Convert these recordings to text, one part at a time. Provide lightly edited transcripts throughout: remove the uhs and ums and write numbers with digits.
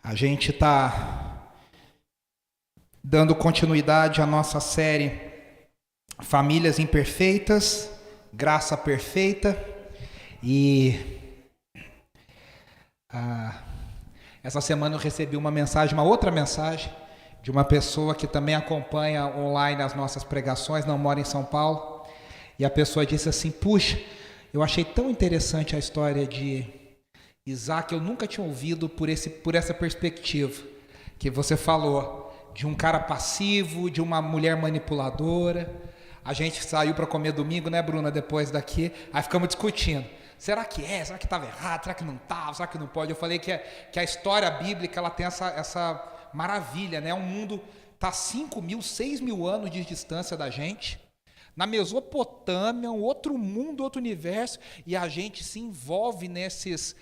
A gente está dando continuidade à nossa série Famílias Imperfeitas, Graça Perfeita. E essa semana eu recebi uma outra mensagem, de uma pessoa que também acompanha online as nossas pregações, não mora em São Paulo. E a pessoa disse assim: puxa, eu achei tão interessante a história de Isaac, eu nunca tinha ouvido por essa perspectiva que você falou, de um cara passivo, de uma mulher manipuladora. A gente saiu para comer domingo, né, Bruna, depois daqui, aí ficamos discutindo. Será que é? Será que estava errado? Será que não estava? Será que não pode? Eu falei que a história bíblica ela tem essa maravilha, né? O mundo está 5.000, 6.000 anos de distância da gente. Na Mesopotâmia, um outro mundo, outro universo, e a gente se envolve nessas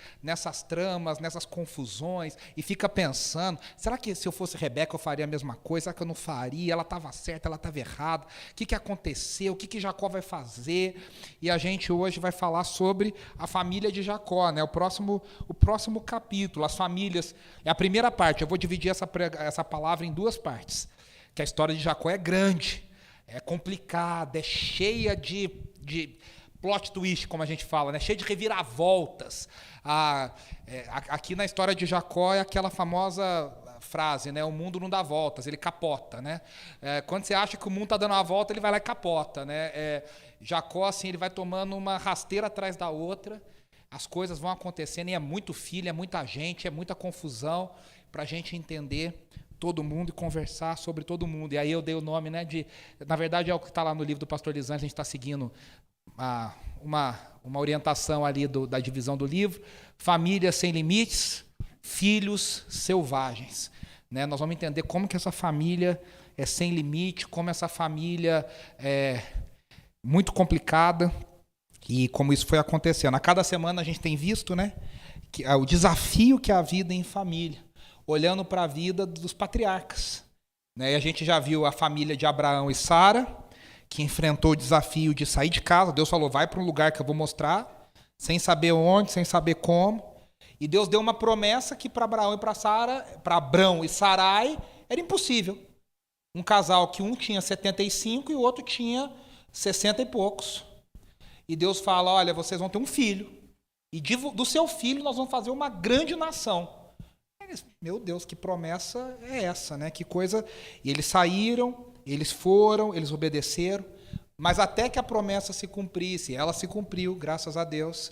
tramas, nessas confusões, e fica pensando, será que se eu fosse Rebeca eu faria a mesma coisa? Será que eu não faria? Ela estava certa, ela estava errada? O que aconteceu? O que Jacó vai fazer? E a gente hoje vai falar sobre a família de Jacó, né? O próximo capítulo, as famílias. É a primeira parte, eu vou dividir essa palavra em duas partes, que a história de Jacó é grande. É complicada, é cheia de plot twist, como a gente fala, né? Cheia de reviravoltas. Aqui na história de Jacó é aquela famosa frase, né? O mundo não dá voltas, ele capota, né? Quando você acha que o mundo está dando uma volta, ele vai lá e capota, né? Jacó, assim, ele vai tomando uma rasteira atrás da outra, as coisas vão acontecendo, e é muito filho, é muita gente, é muita confusão, para a gente entender todo mundo e conversar sobre todo mundo. E aí eu dei o nome, né, na verdade é o que está lá no livro do pastor Lisandro, a gente está seguindo uma orientação ali da divisão do livro: Família Sem Limites, Filhos Selvagens. Né? Nós vamos entender como que essa família é sem limite, como essa família é muito complicada e como isso foi acontecendo. A cada semana a gente tem visto, né, o desafio que é a vida em família, olhando para a vida dos patriarcas. Né? E a gente já viu a família de Abraão e Sara, que enfrentou o desafio de sair de casa. Deus falou: vai para um lugar que eu vou mostrar, sem saber onde, sem saber como. E Deus deu uma promessa que para Abraão e para Sara, para Abrão e Sarai, era impossível. Um casal que um tinha 75 e o outro tinha 60 e poucos. E Deus fala: olha, vocês vão ter um filho, e do seu filho nós vamos fazer uma grande nação. Meu Deus, que promessa é essa, né? Que coisa. E eles saíram, eles foram, eles obedeceram, mas até que a promessa se cumprisse, ela se cumpriu, graças a Deus.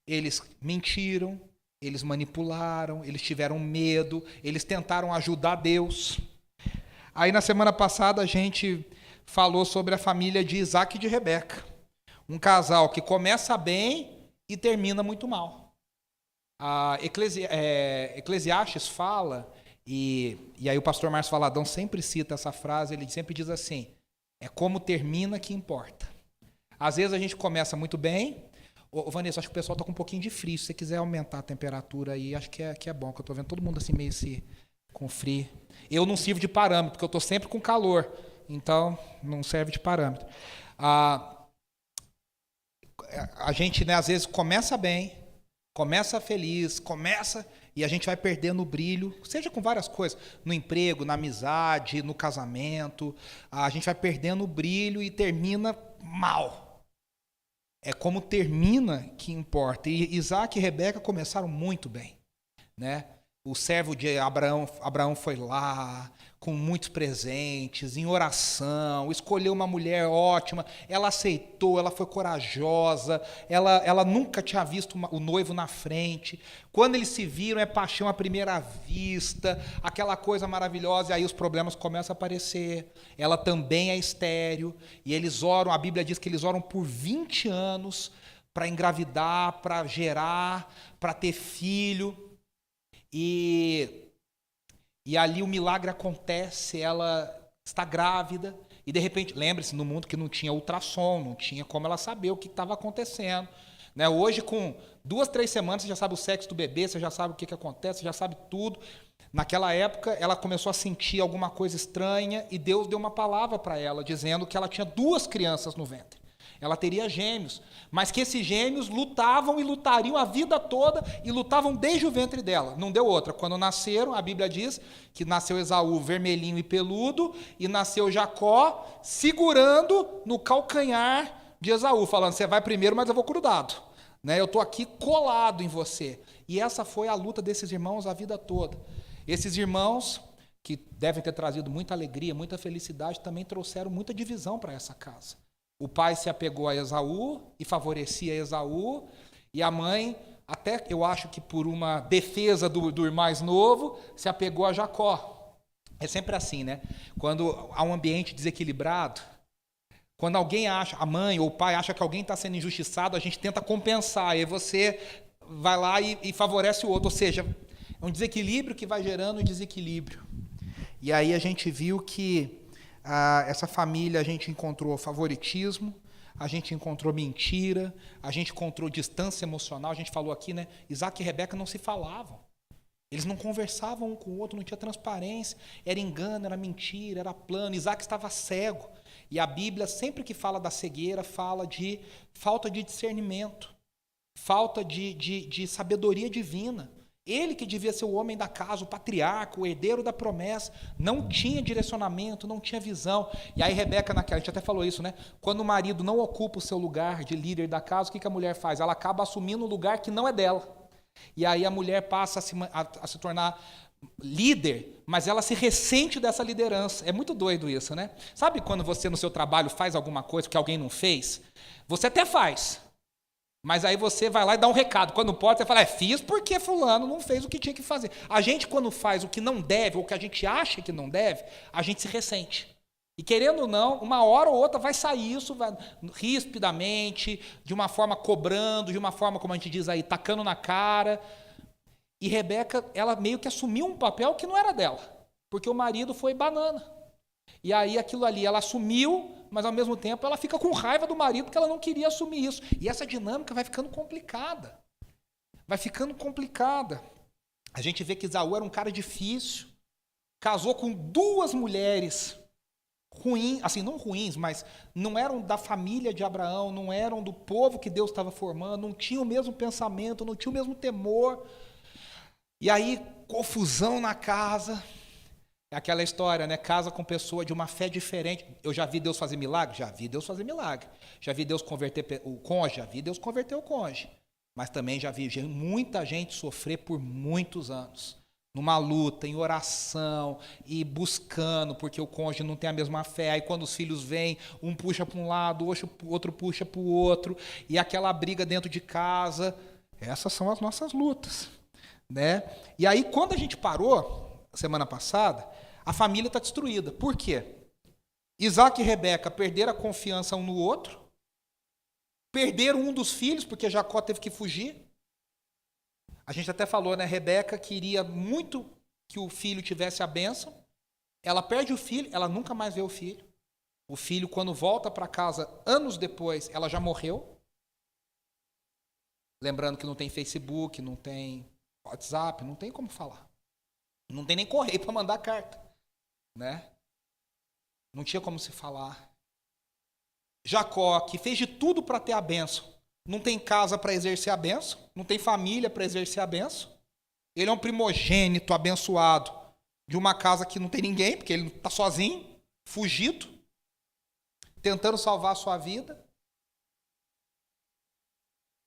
Eles mentiram, eles manipularam, eles tiveram medo, eles tentaram ajudar Deus. Aí na semana passada a gente falou sobre a família de Isaac e de Rebeca, um casal que começa bem e termina muito mal. Eclesiastes fala, e aí o pastor Márcio Valadão sempre cita essa frase, ele sempre diz assim: é como termina que importa. Às vezes a gente começa muito bem. Vanessa, acho que o pessoal está com um pouquinho de frio, se você quiser aumentar a temperatura aí, acho que é bom, que eu estou vendo todo mundo assim meio com frio. Eu não sirvo de parâmetro, porque eu estou sempre com calor, então não serve de parâmetro. A gente, né, às vezes começa bem, começa feliz, e a gente vai perdendo o brilho, seja com várias coisas, no emprego, na amizade, no casamento, a gente vai perdendo o brilho e termina mal. É como termina que importa. E Isaac e Rebeca começaram muito bem, né? O servo de Abraão foi lá, com muitos presentes, em oração, escolheu uma mulher ótima, ela aceitou, ela foi corajosa, ela nunca tinha visto o noivo na frente. Quando eles se viram, é paixão à primeira vista, aquela coisa maravilhosa, e aí os problemas começam a aparecer. Ela também é estéril, e eles oram, a Bíblia diz que eles oram por 20 anos para engravidar, para gerar, para ter filho. E ali o milagre acontece, ela está grávida, e de repente, lembre-se, no mundo que não tinha ultrassom, não tinha como ela saber o que estava acontecendo. Né? Hoje, com 2, 3 semanas, você já sabe o sexo do bebê, você já sabe o que acontece, você já sabe tudo. Naquela época, ela começou a sentir alguma coisa estranha, e Deus deu uma palavra para ela, dizendo que ela tinha 2 crianças no ventre. ela teria gêmeos, mas que esses gêmeos lutavam e lutariam a vida toda e lutavam desde o ventre dela. Não deu outra. Quando nasceram, a Bíblia diz que nasceu Esaú vermelhinho e peludo e nasceu Jacó segurando no calcanhar de Esaú, falando: você vai primeiro, mas eu vou grudado, né? Eu estou aqui colado em você. E essa foi a luta desses irmãos a vida toda. Esses irmãos, que devem ter trazido muita alegria, muita felicidade, também trouxeram muita divisão para essa casa. O pai se apegou a Esaú e favorecia Esaú, e a mãe, até eu acho que por uma defesa do irmão mais novo, se apegou a Jacó. É sempre assim, né? Quando há um ambiente desequilibrado, quando alguém acha, a mãe ou o pai acha que alguém está sendo injustiçado, a gente tenta compensar, e aí você vai lá e favorece o outro, ou seja, é um desequilíbrio que vai gerando um desequilíbrio. E aí a gente viu que essa família, a gente encontrou favoritismo, a gente encontrou mentira, a gente encontrou distância emocional. A gente falou aqui, né? Isaac e Rebeca não se falavam. Eles não conversavam um com o outro, não tinha transparência. Era engano, era mentira, era plano. Isaac estava cego. E a Bíblia, sempre que fala da cegueira, fala de falta de discernimento, falta de sabedoria divina. Ele que devia ser o homem da casa, o patriarca, o herdeiro da promessa, não tinha direcionamento, não tinha visão. E aí Rebeca, a gente até falou isso, né? Quando o marido não ocupa o seu lugar de líder da casa, o que a mulher faz? Ela acaba assumindo um lugar que não é dela. E aí a mulher passa a se tornar líder, mas ela se ressente dessa liderança. É muito doido isso, né? Sabe quando você no seu trabalho faz alguma coisa que alguém não fez? Você até faz, mas aí você vai lá e dá um recado. Quando pode, você fala: fiz porque fulano não fez o que tinha que fazer. A gente, quando faz o que não deve, ou o que a gente acha que não deve, a gente se ressente. E querendo ou não, uma hora ou outra vai sair isso, vai, rispidamente, de uma forma cobrando, de uma forma, como a gente diz aí, tacando na cara. E Rebeca, ela meio que assumiu um papel que não era dela, porque o marido foi banana. E aí aquilo ali, ela assumiu, mas ao mesmo tempo ela fica com raiva do marido porque ela não queria assumir isso. E essa dinâmica vai ficando complicada. Vai ficando complicada. A gente vê que Esaú era um cara difícil, casou com 2 mulheres ruins, assim, não ruins, mas não eram da família de Abraão, não eram do povo que Deus estava formando, não tinham o mesmo pensamento, não tinham o mesmo temor. E aí, confusão na casa. É aquela história, né? Casa com pessoa de uma fé diferente. Eu já vi Deus fazer milagre? Já vi Deus fazer milagre. Já vi Deus converter o cônjuge? Já vi Deus converter o cônjuge. Mas também já vi muita gente sofrer por muitos anos. Numa luta, em oração, e buscando, porque o cônjuge não tem a mesma fé. Aí quando os filhos vêm, um puxa para um lado, o outro puxa para o outro. E aquela briga dentro de casa. Essas são as nossas lutas, né? E aí quando a gente parou, semana passada, a família está destruída. Por quê? Isaac e Rebeca perderam a confiança um no outro, perderam um dos filhos, porque Jacó teve que fugir. A gente até falou, né? Rebeca queria muito que o filho tivesse a bênção. Ela perde o filho, ela nunca mais vê o filho. O filho, quando volta para casa, anos depois, ela já morreu. Lembrando que não tem Facebook, não tem WhatsApp, não tem como falar. Não tem nem correio para mandar carta, né? Não tinha como se falar. Jacó, que fez de tudo para ter a bênção, não tem casa para exercer a bênção, não tem família para exercer a bênção. Ele é um primogênito abençoado de uma casa que não tem ninguém, porque ele está sozinho, fugido, tentando salvar a sua vida.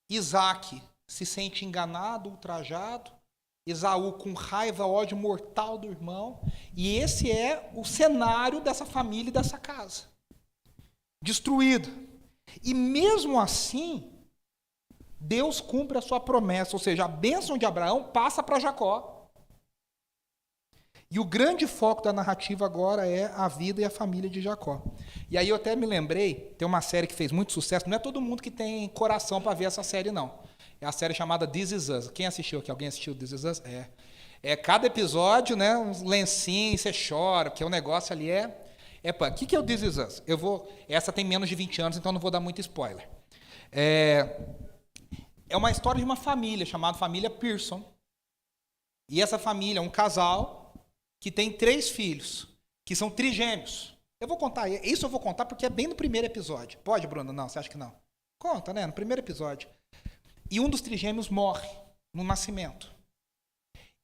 Isaac se sente enganado, ultrajado. Esaú com raiva, ódio mortal do irmão. E esse é o cenário dessa família e dessa casa. Destruída. E mesmo assim, Deus cumpre a sua promessa, ou seja, a bênção de Abraão passa para Jacó. E o grande foco da narrativa agora é a vida e a família de Jacó. E aí eu até me lembrei, tem uma série que fez muito sucesso, não é todo mundo que tem coração para ver essa série, não. É a série chamada This Is Us. Quem assistiu aqui? Alguém assistiu This Is Us? É cada episódio, né, uns lencinhos, você chora, porque o negócio ali o que é o This Is Us? Essa tem menos de 20 anos, então não vou dar muito spoiler. É uma história de uma família chamada família Pearson. E essa família é um casal que tem 3 filhos, que são trigêmeos. Eu vou contar, isso eu vou contar porque é bem no primeiro episódio. Pode, Bruno? Não, você acha que não? Conta, né? No primeiro episódio. E um dos trigêmeos morre no nascimento.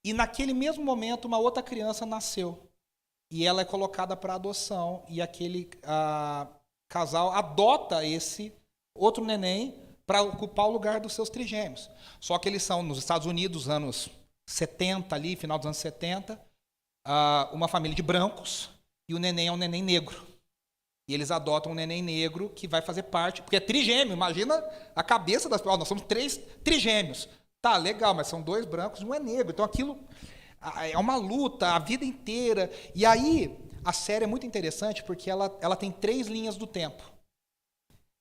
E naquele mesmo momento, uma outra criança nasceu. E ela é colocada para adoção. E aquele casal adota esse outro neném para ocupar o lugar dos seus trigêmeos. Só que eles são, nos Estados Unidos, anos 70 ali, final dos anos 70, uma família de brancos, e o neném é um neném negro. E eles adotam um neném negro que vai fazer parte, porque é trigêmeo, imagina a cabeça das pessoas, nós somos 3 trigêmeos. Tá, legal, mas são 2 brancos e um é negro. Então aquilo é uma luta a vida inteira. E aí, a série é muito interessante porque ela tem 3 linhas do tempo.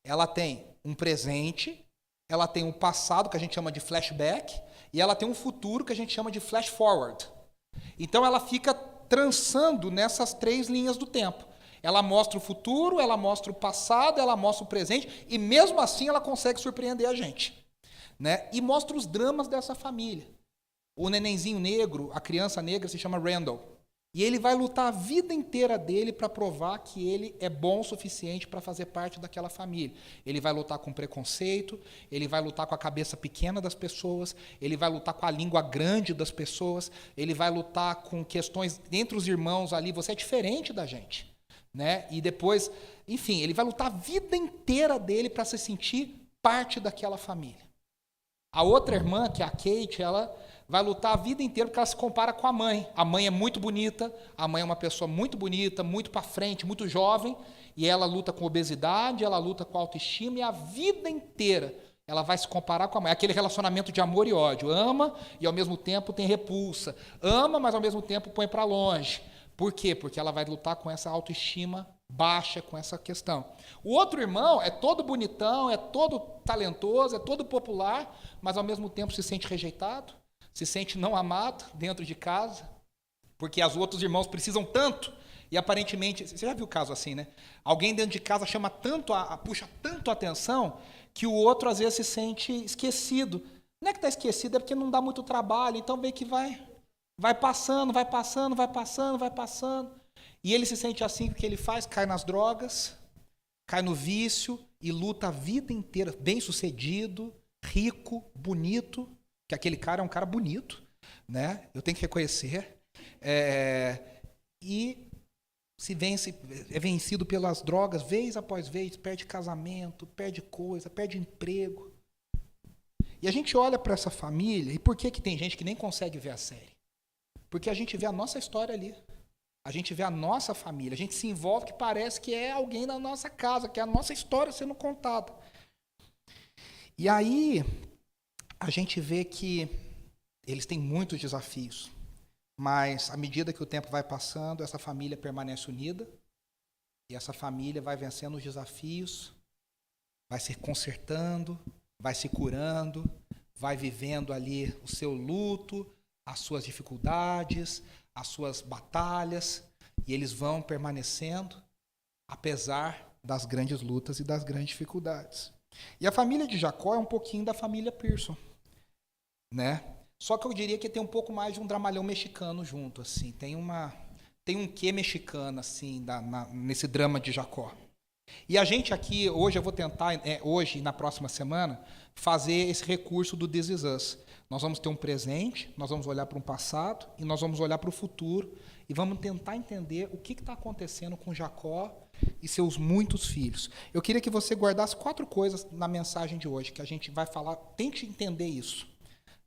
Ela tem um presente, ela tem um passado, que a gente chama de flashback, e ela tem um futuro, que a gente chama de flash forward. Então ela fica trançando nessas 3 linhas do tempo. Ela mostra o futuro, ela mostra o passado, ela mostra o presente, e mesmo assim ela consegue surpreender a gente. Né? E mostra os dramas dessa família. O nenenzinho negro, a criança negra, se chama Randall. E ele vai lutar a vida inteira dele para provar que ele é bom o suficiente para fazer parte daquela família. Ele vai lutar com preconceito, ele vai lutar com a cabeça pequena das pessoas, ele vai lutar com a língua grande das pessoas, ele vai lutar com questões entre os irmãos ali, você é diferente da gente. Né? E depois, enfim, ele vai lutar a vida inteira dele para se sentir parte daquela família. A outra irmã, que é a Kate, ela vai lutar a vida inteira porque ela se compara com a mãe. A mãe é muito bonita, a mãe é uma pessoa muito bonita, muito para frente, muito jovem, e ela luta com obesidade, ela luta com autoestima, e a vida inteira ela vai se comparar com a mãe. Aquele relacionamento de amor e ódio. Ama e ao mesmo tempo tem repulsa. Ama, mas ao mesmo tempo põe para longe. Por quê? Porque ela vai lutar com essa autoestima baixa, com essa questão. O outro irmão é todo bonitão, é todo talentoso, é todo popular, mas ao mesmo tempo se sente rejeitado, se sente não amado dentro de casa, porque os outros irmãos precisam tanto, e aparentemente, você já viu o caso assim, né? Alguém dentro de casa chama tanto, puxa tanto a atenção, que o outro às vezes se sente esquecido. Não é que está esquecido, é porque não dá muito trabalho, então vê que vai passando, vai passando, vai passando, vai passando. E ele se sente assim, o que ele faz? Cai nas drogas, cai no vício e luta a vida inteira, bem-sucedido, rico, bonito, que aquele cara é um cara bonito, né? Eu tenho que reconhecer. E é vencido pelas drogas, vez após vez, perde casamento, perde coisa, perde emprego. E a gente olha para essa família, e por que tem gente que nem consegue ver a série? Porque a gente vê a nossa história ali. A gente vê a nossa família, a gente se envolve que parece que é alguém da nossa casa, que é a nossa história sendo contada. E aí, a gente vê que eles têm muitos desafios, mas à medida que o tempo vai passando, essa família permanece unida, e essa família vai vencendo os desafios, vai se consertando, vai se curando, vai vivendo ali o seu luto, as suas dificuldades, as suas batalhas, e eles vão permanecendo, apesar das grandes lutas e das grandes dificuldades. E a família de Jacó é um pouquinho da família Pearson, né? Só que eu diria que tem um pouco mais de um dramalhão mexicano junto, assim. Tem um quê mexicano, assim, nesse drama de Jacó. E a gente aqui, hoje eu vou tentar, hoje e na próxima semana, fazer esse recurso do This Is Us. Nós vamos ter um presente, nós vamos olhar para um passado e nós vamos olhar para o futuro e vamos tentar entender o que está acontecendo com Jacó e seus muitos filhos. Eu queria que você guardasse 4 coisas na mensagem de hoje, que a gente vai falar, tente entender isso.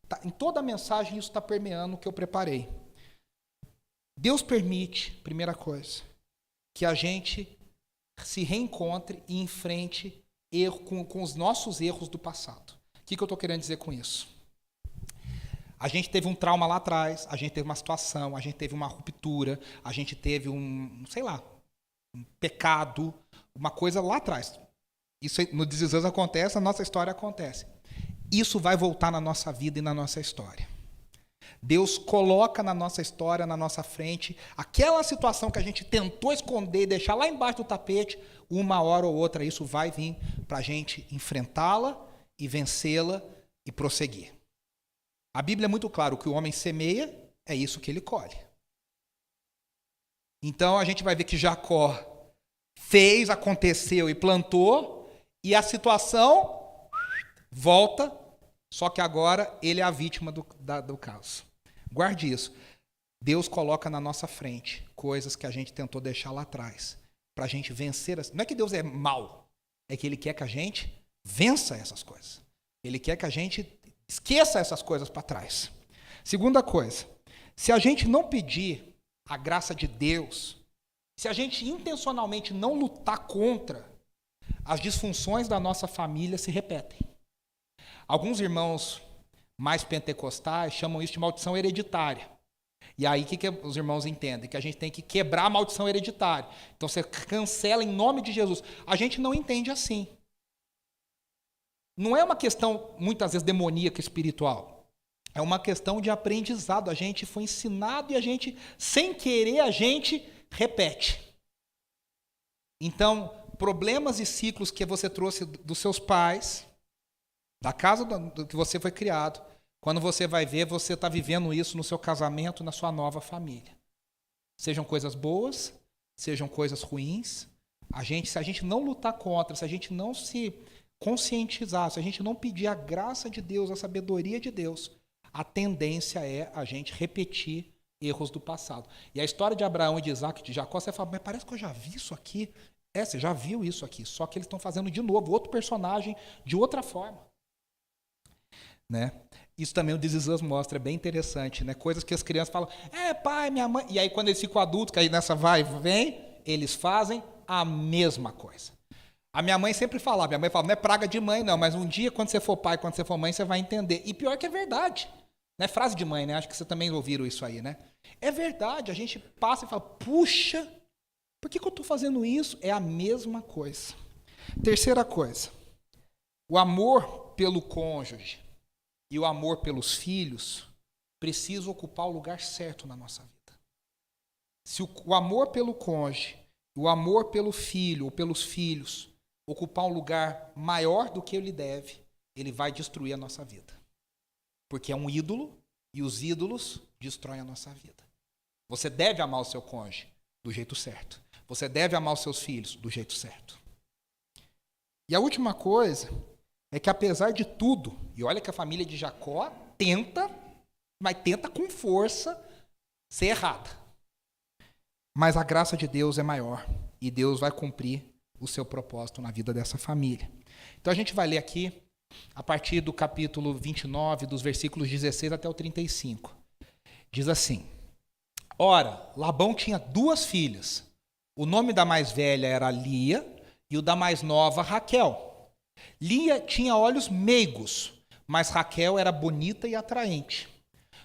Tá, em toda a mensagem isso está permeando o que eu preparei. Deus permite, primeira coisa, que a gente se reencontre e enfrente com os nossos erros do passado. O que eu estou querendo dizer com isso? A gente teve um trauma lá atrás, a gente teve uma situação, a gente teve uma ruptura, a gente teve um pecado, uma coisa lá atrás. Isso no This Is Us acontece, a nossa história acontece. Isso vai voltar na nossa vida e na nossa história. Deus coloca na nossa história, na nossa frente, aquela situação que a gente tentou esconder, deixar lá embaixo do tapete, uma hora ou outra isso vai vir para a gente enfrentá-la e vencê-la e prosseguir. A Bíblia é muito clara, o que o homem semeia é isso que ele colhe. Então a gente vai ver que Jacó fez, aconteceu e plantou, e a situação volta, só que agora ele é a vítima do caso. Guarde isso. Deus coloca na nossa frente coisas que a gente tentou deixar lá atrás, para a gente vencer. Não é que Deus é mau, é que Ele quer que a gente vença essas coisas. Ele quer que a gente esqueça essas coisas para trás. Segunda coisa, se a gente não pedir a graça de Deus, se a gente intencionalmente não lutar contra, as disfunções da nossa família se repetem. Alguns irmãos mais pentecostais chamam isso de maldição hereditária. E aí, o que os irmãos entendem? Que a gente tem que quebrar a maldição hereditária. Então, você cancela em nome de Jesus. A gente não entende assim. Não é uma questão, muitas vezes, demoníaca espiritual. É uma questão de aprendizado. A gente foi ensinado e a gente, sem querer, a gente repete. Então, problemas e ciclos que você trouxe dos seus pais, da casa do que você foi criado, quando você vai ver, você está vivendo isso no seu casamento, na sua nova família. Sejam coisas boas, sejam coisas ruins. Se a gente não lutar contra, se a gente não se conscientizar, se a gente não pedir a graça de Deus, a sabedoria de Deus, a tendência é a gente repetir erros do passado. E a história de Abraão e de Isaac e de Jacó, você fala, mas parece que eu já vi isso aqui. Você já viu isso aqui, só que eles estão fazendo de novo, outro personagem, de outra forma. Né? Isso também o This Is Us mostra, é bem interessante, né? Coisas que as crianças falam, pai, minha mãe, e aí quando eles ficam adultos, que aí nessa vai e vem, eles fazem a mesma coisa. A minha mãe sempre falava, minha mãe fala, não é praga de mãe não, mas um dia quando você for pai, quando você for mãe, você vai entender. E pior que é verdade, não é frase de mãe, né? Acho que vocês também ouviram isso aí, né? É verdade, a gente passa e fala, puxa, por que eu estou fazendo isso? É a mesma coisa. Terceira coisa, o amor pelo cônjuge e o amor pelos filhos precisa ocupar o lugar certo na nossa vida. Se o amor pelo cônjuge, o amor pelo filho ou pelos filhos ocupar um lugar maior do que ele deve, ele vai destruir a nossa vida. Porque é um ídolo e os ídolos destroem a nossa vida. Você deve amar o seu cônjuge do jeito certo. Você deve amar os seus filhos do jeito certo. E a última coisa é que apesar de tudo, e olha que a família de Jacó tenta, mas tenta com força ser errada. Mas a graça de Deus é maior e Deus vai cumprir o seu propósito na vida dessa família. Então a gente vai ler aqui a partir do capítulo 29, dos versículos 16 até o 35. Diz assim: Ora, Labão tinha 2 filhas. O nome da mais velha era Lia e o da mais nova Raquel. Lia tinha olhos meigos, mas Raquel era bonita e atraente.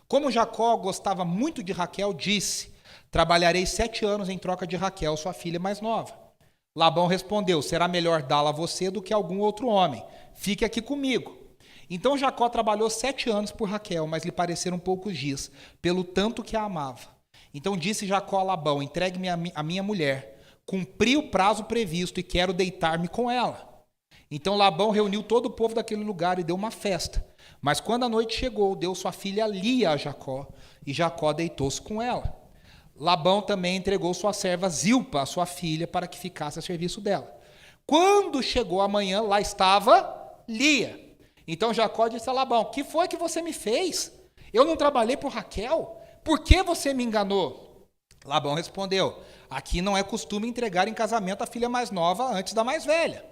Como Jacó gostava muito de Raquel, disse: Trabalharei 7 anos em troca de Raquel, sua filha mais nova. Labão respondeu: Será melhor dá-la a você do que a algum outro homem. Fique aqui comigo. Então Jacó trabalhou 7 anos por Raquel, mas lhe pareceram poucos dias, pelo tanto que a amava. Então disse Jacó a Labão: Entregue-me a minha mulher. Cumpri o prazo previsto e quero deitar-me com ela. Então Labão reuniu todo o povo daquele lugar e deu uma festa. Mas quando a noite chegou, deu sua filha Lia a Jacó, e Jacó deitou-se com ela. Labão também entregou sua serva Zilpa, a sua filha, para que ficasse a serviço dela. Quando chegou a manhã, lá estava Lia. Então Jacó disse a Labão: O que foi que você me fez? Eu não trabalhei por Raquel? Por que você me enganou? Labão respondeu: Aqui não é costume entregar em casamento a filha mais nova antes da mais velha.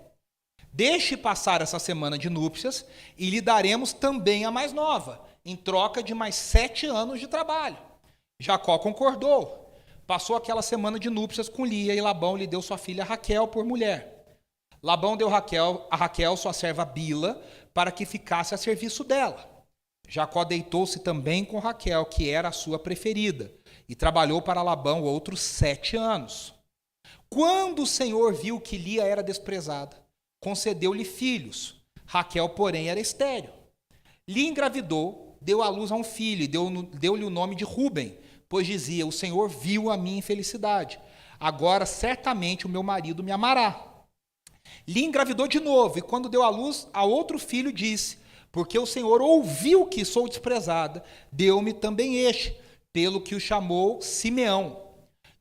Deixe passar essa semana de núpcias e lhe daremos também a mais nova, em troca de mais 7 anos de trabalho. Jacó concordou. Passou aquela semana de núpcias com Lia e Labão lhe deu sua filha Raquel por mulher. Labão deu a Raquel sua serva Bila para que ficasse a serviço dela. Jacó deitou-se também com Raquel, que era a sua preferida, e trabalhou para Labão outros 7 anos. Quando o Senhor viu que Lia era desprezada, concedeu-lhe filhos. Raquel, porém, era estéril. Lia engravidou, deu à luz a um filho e deu-lhe o nome de Ruben, pois dizia: O Senhor viu a minha infelicidade. Agora, certamente, o meu marido me amará. Lia engravidou de novo, e quando deu à luz a outro filho, disse: Porque o Senhor ouviu que sou desprezada, deu-me também este, pelo que o chamou Simeão.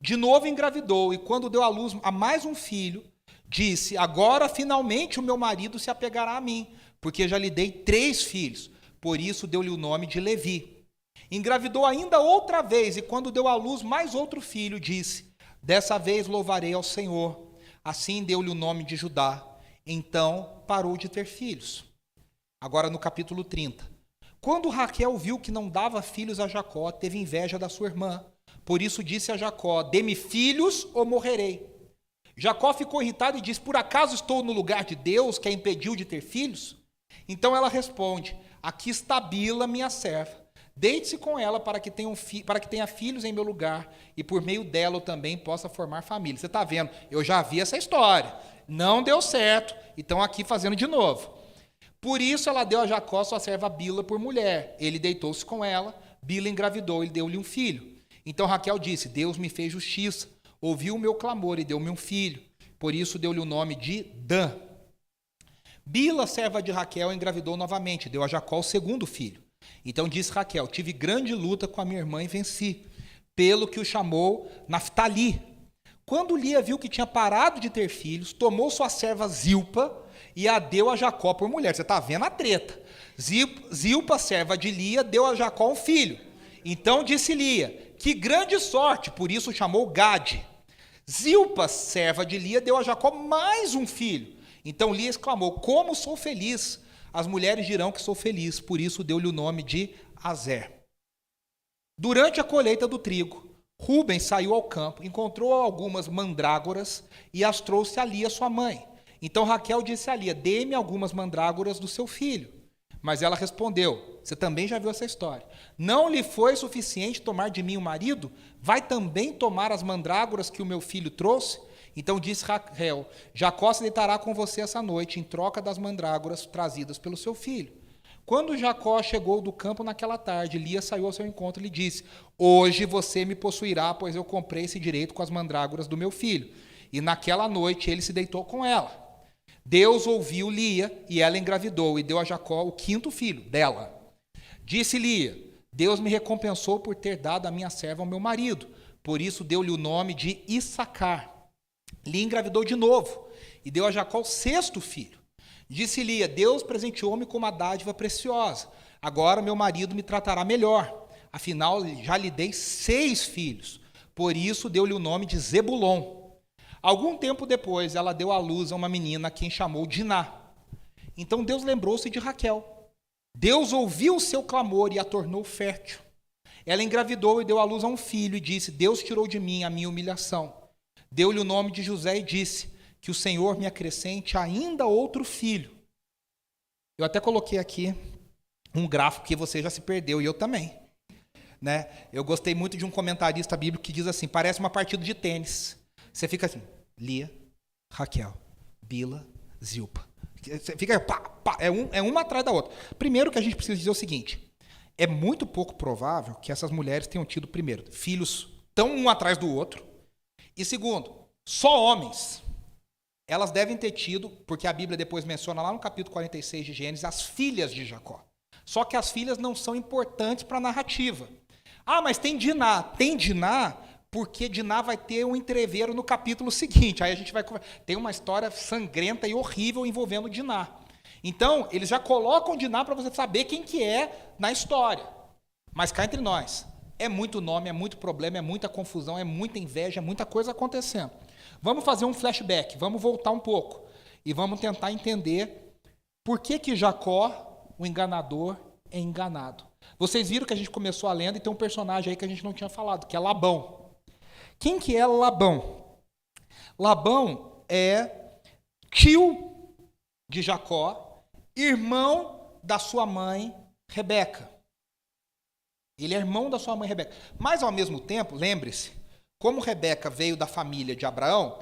De novo engravidou, e quando deu à luz a mais um filho, disse: agora finalmente o meu marido se apegará a mim, porque já lhe dei 3 filhos. Por isso deu-lhe o nome de Levi. Engravidou ainda outra vez, e quando deu à luz mais outro filho, disse: dessa vez louvarei ao Senhor. Assim deu-lhe o nome de Judá. Então parou de ter filhos. Agora no capítulo 30. Quando Raquel viu que não dava filhos a Jacó, teve inveja da sua irmã. Por isso disse a Jacó: dê-me filhos ou morrerei. Jacó ficou irritado e disse: por acaso estou no lugar de Deus, que a impediu de ter filhos? Então ela responde: aqui está Bila, minha serva. Deite-se com ela para que tenha filhos em meu lugar, e por meio dela eu também possa formar família. Você está vendo? Eu já vi essa história. Não deu certo, e estão aqui fazendo de novo. Por isso ela deu a Jacó sua serva Bila por mulher. Ele deitou-se com ela, Bila engravidou e deu-lhe um filho. Então Raquel disse: Deus me fez justiça, ouviu o meu clamor e deu-me um filho. Por isso deu-lhe o nome de Dan. Bila, serva de Raquel, engravidou novamente, deu a Jacó o segundo filho. Então disse Raquel: tive grande luta com a minha irmã e venci, pelo que o chamou Naftali. Quando Lia viu que tinha parado de ter filhos, tomou sua serva Zilpa e a deu a Jacó por mulher. Você está vendo a treta. Zilpa, serva de Lia, deu a Jacó um filho. Então disse Lia: que grande sorte, por isso o chamou Gade. Zilpa, serva de Lia, deu a Jacó mais um filho. Então Lia exclamou: como sou feliz! As mulheres dirão que sou feliz, por isso deu-lhe o nome de Azer. Durante a colheita do trigo, Rubens saiu ao campo, encontrou algumas mandrágoras e as trouxe a Lia, sua mãe. Então Raquel disse a Lia: dê-me algumas mandrágoras do seu filho. Mas ela respondeu: você também já viu essa história. Não lhe foi suficiente tomar de mim o marido? Vai também tomar as mandrágoras que o meu filho trouxe? Então disse Raquel: Jacó se deitará com você essa noite, em troca das mandrágoras trazidas pelo seu filho. Quando Jacó chegou do campo naquela tarde, Lia saiu ao seu encontro e lhe disse: hoje você me possuirá, pois eu comprei esse direito com as mandrágoras do meu filho. E naquela noite ele se deitou com ela. Deus ouviu Lia e ela engravidou e deu a Jacó o 5º filho dela. Disse Lia: Deus me recompensou por ter dado a minha serva ao meu marido. Por isso deu-lhe o nome de Issacar. Lia engravidou de novo e deu a Jacó o 6º filho. Disse Lia: Deus presenteou-me com uma dádiva preciosa. Agora meu marido me tratará melhor. Afinal, já lhe dei 6 filhos. Por isso deu-lhe o nome de Zebulon. Algum tempo depois, ela deu à luz a uma menina a quem chamou Diná. Então Deus lembrou-se de Raquel. Deus ouviu o seu clamor e a tornou fértil. Ela engravidou e deu à luz a um filho e disse: Deus tirou de mim a minha humilhação. Deu-lhe o nome de José e disse: que o Senhor me acrescente ainda outro filho. Eu até coloquei aqui um gráfico que você já se perdeu, e eu também. Né? Eu gostei muito de um comentarista bíblico que diz assim: parece uma partida de tênis. Você fica assim: Lia, Raquel, Bila, Zilpa. Você fica pá, pá, é uma atrás da outra. Primeiro que a gente precisa dizer o seguinte: é muito pouco provável que essas mulheres tenham tido, primeiro, filhos tão um atrás do outro. E segundo, só homens. Elas devem ter tido, porque a Bíblia depois menciona lá no capítulo 46 de Gênesis, as filhas de Jacó. Só que as filhas não são importantes para a narrativa. Ah, mas tem Diná. Tem Diná porque Diná vai ter um entreveiro no capítulo seguinte. Aí a gente vai... Tem uma história sangrenta e horrível envolvendo Diná. Então, eles já colocam Diná para você saber quem que é na história. Mas cá entre nós, é muito nome, é muito problema, é muita confusão, é muita inveja, é muita coisa acontecendo. Vamos fazer um flashback, vamos voltar um pouco e vamos tentar entender por que Jacó, o enganador, é enganado. Vocês viram que a gente começou a lenda e tem um personagem aí que a gente não tinha falado, que é Labão. Quem que é Labão? Labão é tio de Jacó, irmão da sua mãe Rebeca. Ele é irmão da sua mãe Rebeca. Mas, ao mesmo tempo, lembre-se, como Rebeca veio da família de Abraão,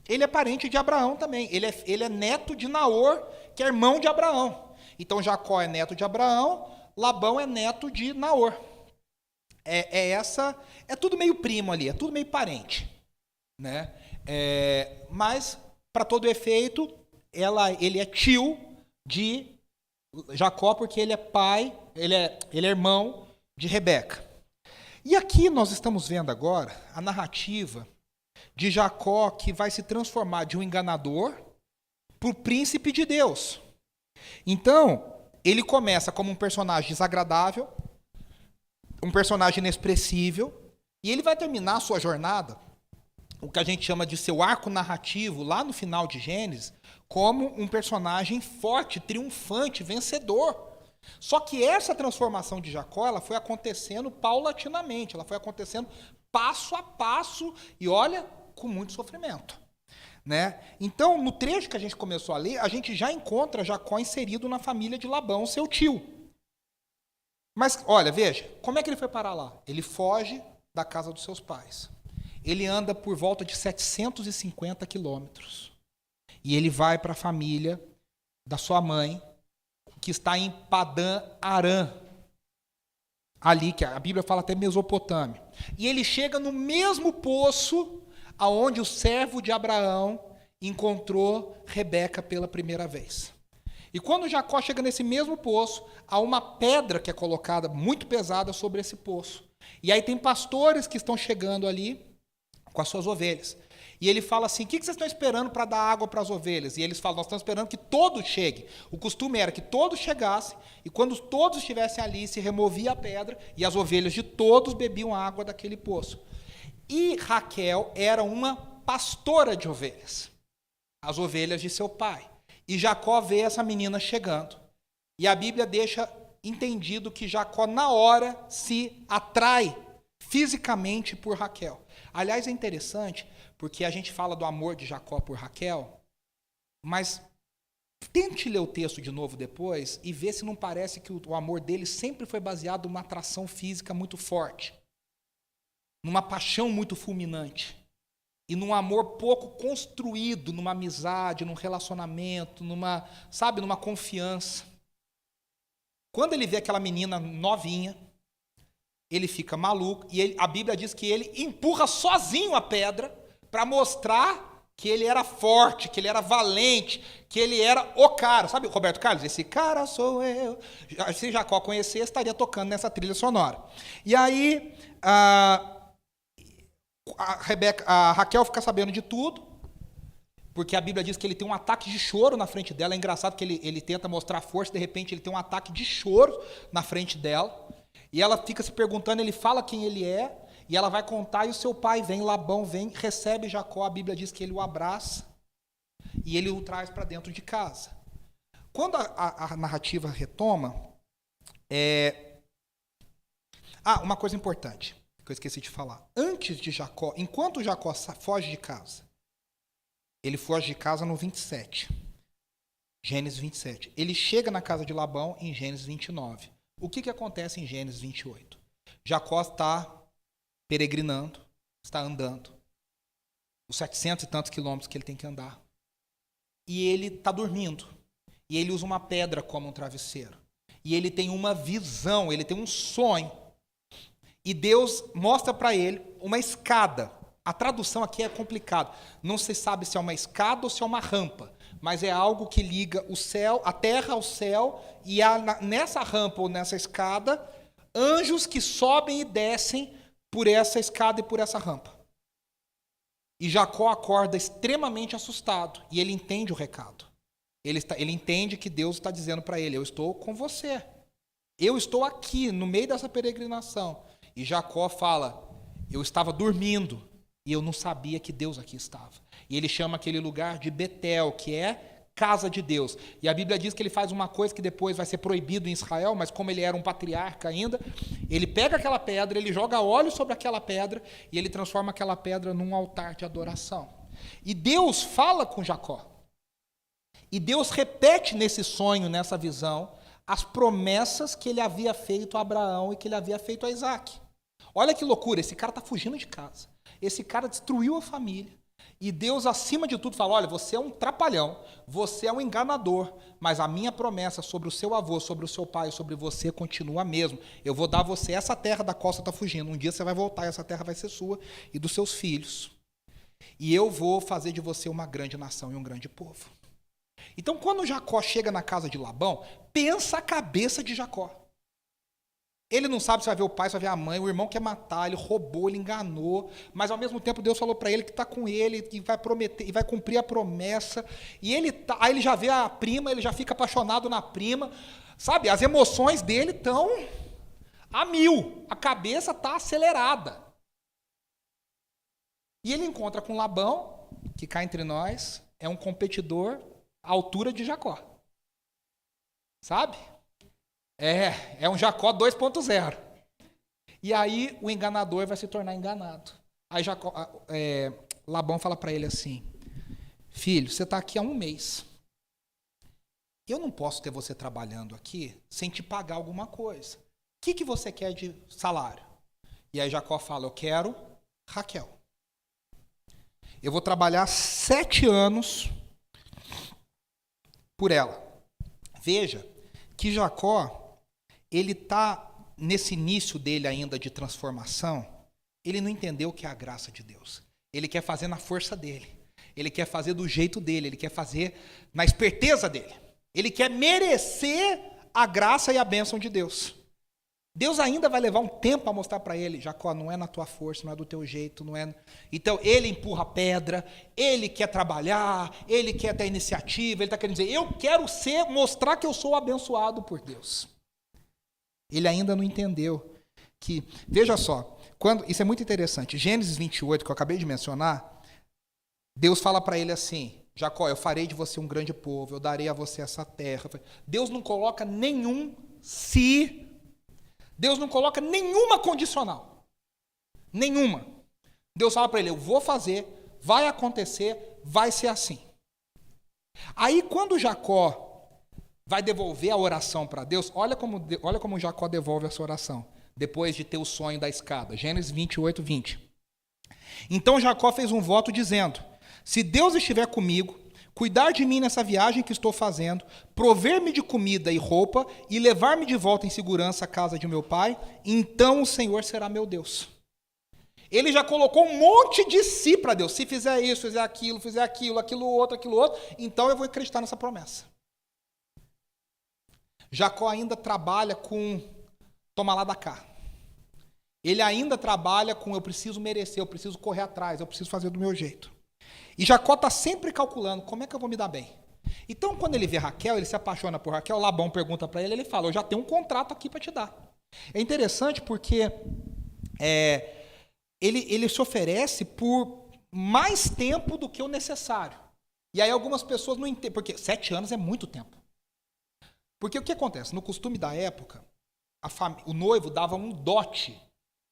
ele é parente de Abraão também. Ele é neto de Naor, que é irmão de Abraão. Então, Jacó é neto de Abraão, Labão é neto de Naor. É tudo meio primo ali, é tudo meio parente. Né? Mas, para todo efeito, ele é tio de Jacó, porque ele é pai, ele é irmão de Rebeca. E aqui nós estamos vendo agora a narrativa de Jacó, que vai se transformar de um enganador para o príncipe de Deus. Então, ele começa como um personagem desagradável, um personagem inexpressível, e ele vai terminar a sua jornada, o que a gente chama de seu arco narrativo, lá no final de Gênesis, como um personagem forte, triunfante, vencedor. Só que essa transformação de Jacó, ela foi acontecendo paulatinamente, ela foi acontecendo passo a passo, e olha, com muito sofrimento. Né? Então, no trecho que a gente começou a ler, a gente já encontra Jacó inserido na família de Labão, seu tio. Mas, olha, veja, como é que ele foi parar lá? Ele foge da casa dos seus pais. Ele anda por volta de 750 quilômetros. E ele vai para a família da sua mãe, que está em Padã Arã. Ali, que a Bíblia fala até Mesopotâmia. E ele chega no mesmo poço aonde o servo de Abraão encontrou Rebeca pela primeira vez. E quando Jacó chega nesse mesmo poço, há uma pedra que é colocada muito pesada sobre esse poço. E aí tem pastores que estão chegando ali com as suas ovelhas. E ele fala assim, o que vocês estão esperando para dar água para as ovelhas? E eles falam, nós estamos esperando que todos cheguem. O costume era que todos chegassem, e quando todos estivessem ali, se removia a pedra, e as ovelhas de todos bebiam água daquele poço. E Raquel era uma pastora de ovelhas, as ovelhas de seu pai. E Jacó vê essa menina chegando. E a Bíblia deixa entendido que Jacó, na hora, se atrai fisicamente por Raquel. Aliás, é interessante, porque a gente fala do amor de Jacó por Raquel, mas tente ler o texto de novo depois e ver se não parece que o amor dele sempre foi baseado numa atração física muito forte, numa paixão muito fulminante, e num amor pouco construído, numa amizade, num relacionamento, numa confiança. Quando ele vê aquela menina novinha, ele fica maluco, e a Bíblia diz que ele empurra sozinho a pedra para mostrar que ele era forte, que ele era valente, que ele era o cara. Sabe o Roberto Carlos? Esse cara sou eu. Se Jacó conhecesse, estaria tocando nessa trilha sonora. E aí, a Raquel fica sabendo de tudo, porque a Bíblia diz que ele tem um ataque de choro na frente dela. É engraçado que ele tenta mostrar força, de repente ele tem um ataque de choro na frente dela. E ela fica se perguntando, ele fala quem ele é, e ela vai contar, e o seu pai vem, Labão vem, recebe Jacó, a Bíblia diz que ele o abraça, e ele o traz para dentro de casa. Quando a narrativa retoma, uma coisa importante, que eu esqueci de falar. Antes de Jacó, enquanto Jacó foge de casa, ele foge de casa no 27, Gênesis 27. Ele chega na casa de Labão em Gênesis 29. O que acontece em Gênesis 28? Jacó está peregrinando, está andando, os 700 e tantos quilômetros que ele tem que andar. E ele está dormindo. E ele usa uma pedra como um travesseiro. E ele tem uma visão, ele tem um sonho. E Deus mostra para ele uma escada. A tradução aqui é complicada. Não se sabe se é uma escada ou se é uma rampa. Mas é algo que liga o céu, a terra ao céu, e nessa rampa ou nessa escada, anjos que sobem e descem por essa escada e por essa rampa. E Jacó acorda extremamente assustado, e ele entende o recado. Ele entende que Deus está dizendo para ele, eu estou com você. Eu estou aqui, no meio dessa peregrinação. E Jacó fala, eu estava dormindo, e eu não sabia que Deus aqui estava. E ele chama aquele lugar de Betel, que é casa de Deus. E a Bíblia diz que ele faz uma coisa que depois vai ser proibido em Israel, mas como ele era um patriarca ainda, ele pega aquela pedra, ele joga óleo sobre aquela pedra, e ele transforma aquela pedra num altar de adoração. E Deus fala com Jacó. E Deus repete nesse sonho, nessa visão, as promessas que ele havia feito a Abraão e que ele havia feito a Isaac. Olha que loucura, esse cara está fugindo de casa. Esse cara destruiu a família. E Deus, acima de tudo, fala, olha, você é um trapalhão, você é um enganador, mas a minha promessa sobre o seu avô, sobre o seu pai, sobre você, continua a mesma. Eu vou dar a você essa terra da qual você está fugindo. Um dia você vai voltar e essa terra vai ser sua e dos seus filhos. E eu vou fazer de você uma grande nação e um grande povo. Então, quando Jacó chega na casa de Labão, pensa a cabeça de Jacó. Ele não sabe se vai ver o pai, se vai ver a mãe, o irmão quer matar, ele roubou, ele enganou, mas ao mesmo tempo Deus falou para ele que está com ele e vai prometer, e vai cumprir a promessa. E aí ele já vê a prima, ele já fica apaixonado na prima, sabe? As emoções dele estão a mil, a cabeça está acelerada. E ele encontra com Labão, que cá entre nós é um competidor à altura de Jacó. Sabe? É um Jacó 2.0. E aí o enganador vai se tornar enganado. Aí Labão fala para ele assim: filho, você está aqui há 1 mês. Eu não posso ter você trabalhando aqui sem te pagar alguma coisa. O que você quer de salário? E aí Jacó fala: eu quero Raquel. Eu vou trabalhar 7 anos por ela. Veja que Jacó, ele está nesse início dele ainda de transformação, ele não entendeu o que é a graça de Deus. Ele quer fazer na força dele. Ele quer fazer do jeito dele. Ele quer fazer na esperteza dele. Ele quer merecer a graça e a bênção de Deus. Deus ainda vai levar um tempo a mostrar para ele: Jacó, não é na tua força, não é do teu jeito, não é. Então ele empurra a pedra, ele quer trabalhar, ele quer ter iniciativa, ele está querendo dizer: eu quero mostrar que eu sou abençoado por Deus. Ele ainda não entendeu que, veja só, isso é muito interessante, Gênesis 28, que eu acabei de mencionar, Deus fala para ele assim: Jacó, eu farei de você um grande povo, eu darei a você essa terra. Deus não coloca nenhum se. Deus não coloca nenhuma condicional. Nenhuma. Deus fala para ele: eu vou fazer, vai acontecer, vai ser assim. Aí quando Jacó vai devolver a oração para Deus, olha como Jacó devolve essa oração, depois de ter o sonho da escada. Gênesis 28, 20. Então Jacó fez um voto dizendo: se Deus estiver comigo, cuidar de mim nessa viagem que estou fazendo, prover-me de comida e roupa e levar-me de volta em segurança à casa de meu pai, então o Senhor será meu Deus. Ele já colocou um monte de si para Deus. Se fizer isso, fizer aquilo, aquilo outro, então eu vou acreditar nessa promessa. Jacó ainda trabalha com toma lá da cá. Ele ainda trabalha com eu preciso merecer, eu preciso correr atrás, eu preciso fazer do meu jeito. E Jacó está sempre calculando: como é que eu vou me dar bem? Então, quando ele vê Raquel, ele se apaixona por Raquel, Labão pergunta para ele, ele fala: eu já tenho um contrato aqui para te dar. É interessante porque ele se oferece por mais tempo do que o necessário. E aí algumas pessoas não entendem, porque 7 anos é muito tempo. Porque o que acontece? No costume da época, o noivo dava um dote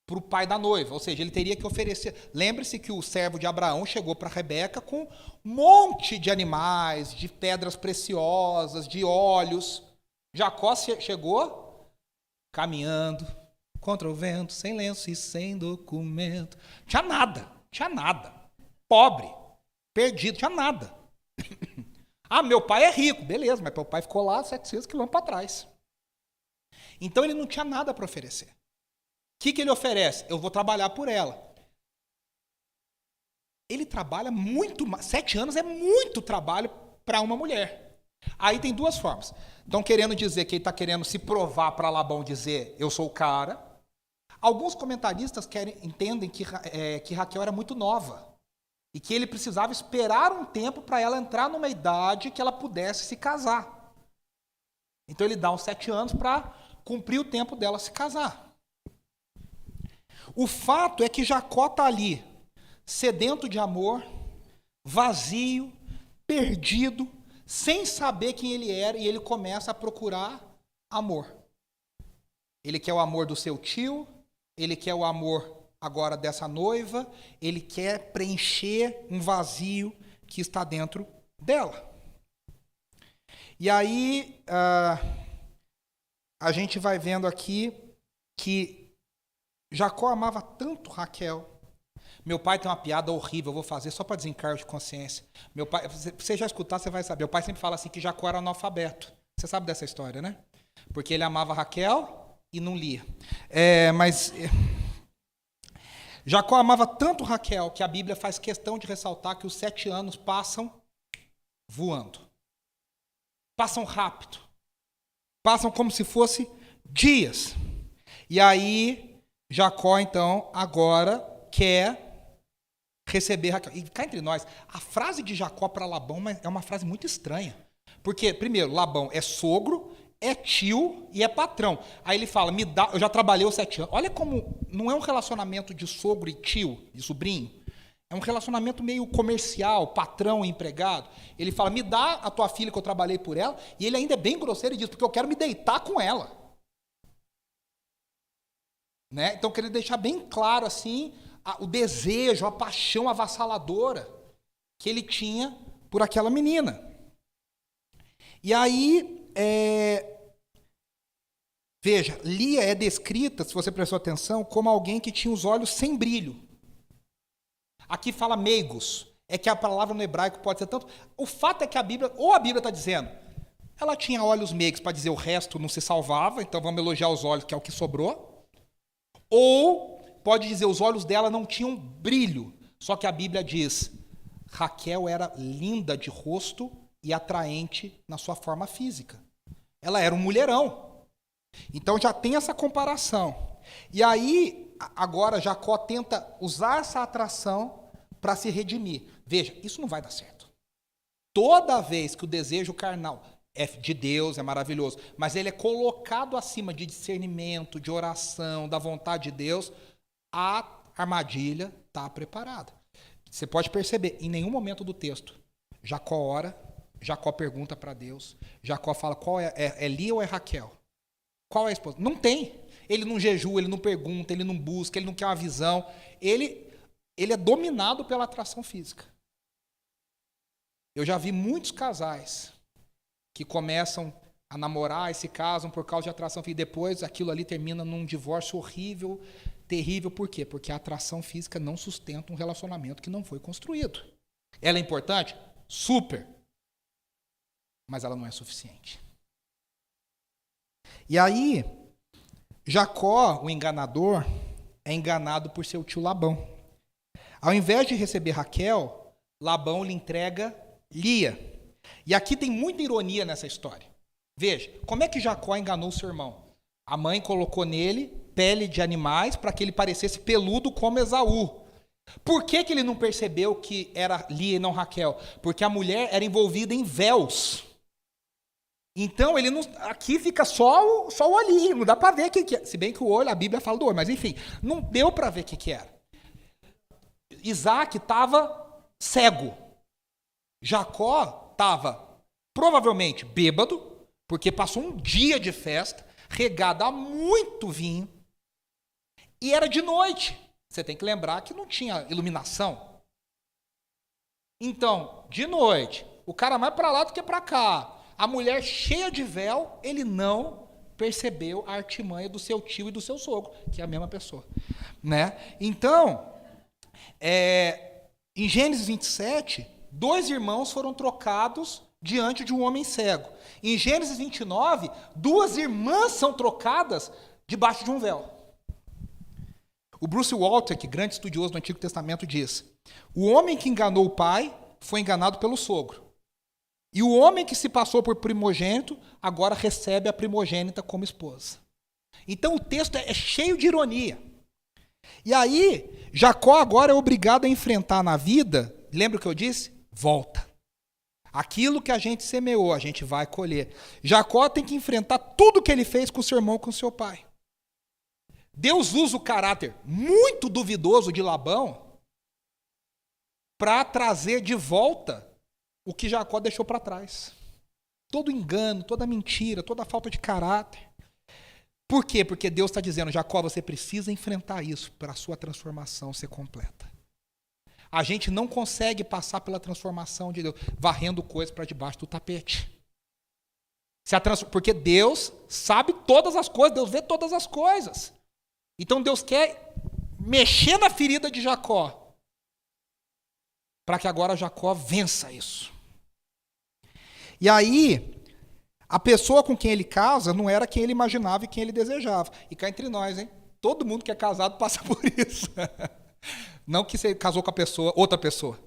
para o pai da noiva, ou seja, ele teria que oferecer. Lembre-se que o servo de Abraão chegou para Rebeca com um monte de animais, de pedras preciosas, de óleos. Jacó chegou caminhando contra o vento, sem lenço e sem documento. Tinha nada. Pobre, perdido, tinha nada. Ah, meu pai é rico, beleza, mas meu pai ficou lá 700 quilômetros para trás. Então ele não tinha nada para oferecer. O que ele oferece? Eu vou trabalhar por ela. Ele trabalha muito, 7 anos é muito trabalho para uma mulher. Aí tem 2 formas. Estão querendo dizer que ele está querendo se provar para Labão, dizer: eu sou o cara. Alguns comentaristas entendem que Raquel era muito nova e que ele precisava esperar um tempo para ela entrar numa idade que ela pudesse se casar. Então ele dá uns 7 anos para cumprir o tempo dela se casar. O fato é que Jacó está ali, sedento de amor, vazio, perdido, sem saber quem ele era, e ele começa a procurar amor. Ele quer o amor do seu tio, ele quer o amor agora dessa noiva, ele quer preencher um vazio que está dentro dela. E aí, a gente vai vendo aqui que Jacó amava tanto Raquel. Meu pai tem uma piada horrível, eu vou fazer só para desencargo de consciência. Meu pai, se você já escutar, você vai saber. Meu pai sempre fala assim que Jacó era analfabeto. Você sabe dessa história, né? Porque ele amava Raquel e não lia. Jacó amava tanto Raquel que a Bíblia faz questão de ressaltar que os 7 anos passam voando. Passam rápido. Passam como se fosse dias. E aí, Jacó, então, agora quer receber Raquel. E cá entre nós, a frase de Jacó para Labão é uma frase muito estranha. Porque, primeiro, Labão é sogro, é tio e é patrão. Aí ele fala, me dá, eu já trabalhei os 7 anos. Olha como não é um relacionamento de sogro e tio, de sobrinho. É um relacionamento meio comercial, patrão e empregado. Ele fala, me dá a tua filha que eu trabalhei por ela. E ele ainda é bem grosseiro e diz, porque eu quero me deitar com ela. Né? Então, eu queria deixar bem claro assim, o desejo, a paixão avassaladora que ele tinha por aquela menina. E aí, veja, Lia é descrita, se você prestou atenção, como alguém que tinha os olhos sem brilho. Aqui fala meigos, é que a palavra no hebraico pode ser tanto. O fato é que a Bíblia está dizendo, ela tinha olhos meigos para dizer o resto não se salvava, então vamos elogiar os olhos, que é o que sobrou. Ou pode dizer, os olhos dela não tinham brilho, só que a Bíblia diz, Raquel era linda de rosto e atraente na sua forma física. Ela era um mulherão. Então já tem essa comparação. E aí, agora Jacó tenta usar essa atração para se redimir. Veja, isso não vai dar certo. Toda vez que o desejo carnal é de Deus, é maravilhoso, mas ele é colocado acima de discernimento, de oração, da vontade de Deus, a armadilha está preparada. Você pode perceber, em nenhum momento do texto, Jacó ora, Jacó pergunta para Deus, Jacó fala, qual é Lia ou é Raquel? Qual é a esposa? Não tem. Ele não jejua, ele não pergunta, ele não busca, ele não quer uma visão. Ele é dominado pela atração física. Eu já vi muitos casais que começam a namorar e se casam por causa de atração física. E depois aquilo ali termina num divórcio horrível, terrível. Por quê? Porque a atração física não sustenta um relacionamento que não foi construído. Ela é importante? Super. Mas ela não é suficiente. E aí, Jacó, o enganador, é enganado por seu tio Labão. Ao invés de receber Raquel, Labão lhe entrega Lia. E aqui tem muita ironia nessa história. Veja, como é que Jacó enganou seu irmão? A mãe colocou nele pele de animais para que ele parecesse peludo como Esaú. Por que ele não percebeu que era Lia e não Raquel? Porque a mulher era envolvida em véus. Então, ele não, aqui fica só o olhinho, não dá para ver o que é. Se bem que o olho, a Bíblia fala do olho, mas enfim, não deu para ver o que era. Isaac estava cego. Jacó estava provavelmente bêbado, porque passou um dia de festa, regado a muito vinho, e era de noite. Você tem que lembrar que não tinha iluminação. Então, de noite, o cara mais para lá do que para cá. A mulher cheia de véu, ele não percebeu a artimanha do seu tio e do seu sogro, que é a mesma pessoa. Né? Então, em Gênesis 27, 2 irmãos foram trocados diante de um homem cego. Em Gênesis 29, 2 irmãs são trocadas debaixo de um véu. O Bruce Walter, que grande estudioso do Antigo Testamento, diz: o homem que enganou o pai foi enganado pelo sogro. E o homem que se passou por primogênito, agora recebe a primogênita como esposa. Então o texto é cheio de ironia. E aí, Jacó agora é obrigado a enfrentar na vida, lembra o que eu disse? Volta. Aquilo que a gente semeou, a gente vai colher. Jacó tem que enfrentar tudo que ele fez com seu irmão, com seu pai. Deus usa o caráter muito duvidoso de Labão para trazer de volta o que Jacó deixou para trás. Todo engano, toda mentira, toda falta de caráter. Por quê? Porque Deus está dizendo, Jacó, você precisa enfrentar isso para a sua transformação ser completa. A gente não consegue passar pela transformação de Deus varrendo coisas para debaixo do tapete. Porque Deus sabe todas as coisas, Deus vê todas as coisas. Então Deus quer mexer na ferida de Jacó para que agora Jacó vença isso. E aí, a pessoa com quem ele casa não era quem ele imaginava e quem ele desejava. E cá entre nós, hein? Todo mundo que é casado passa por isso. Não que você casou com a pessoa, outra pessoa.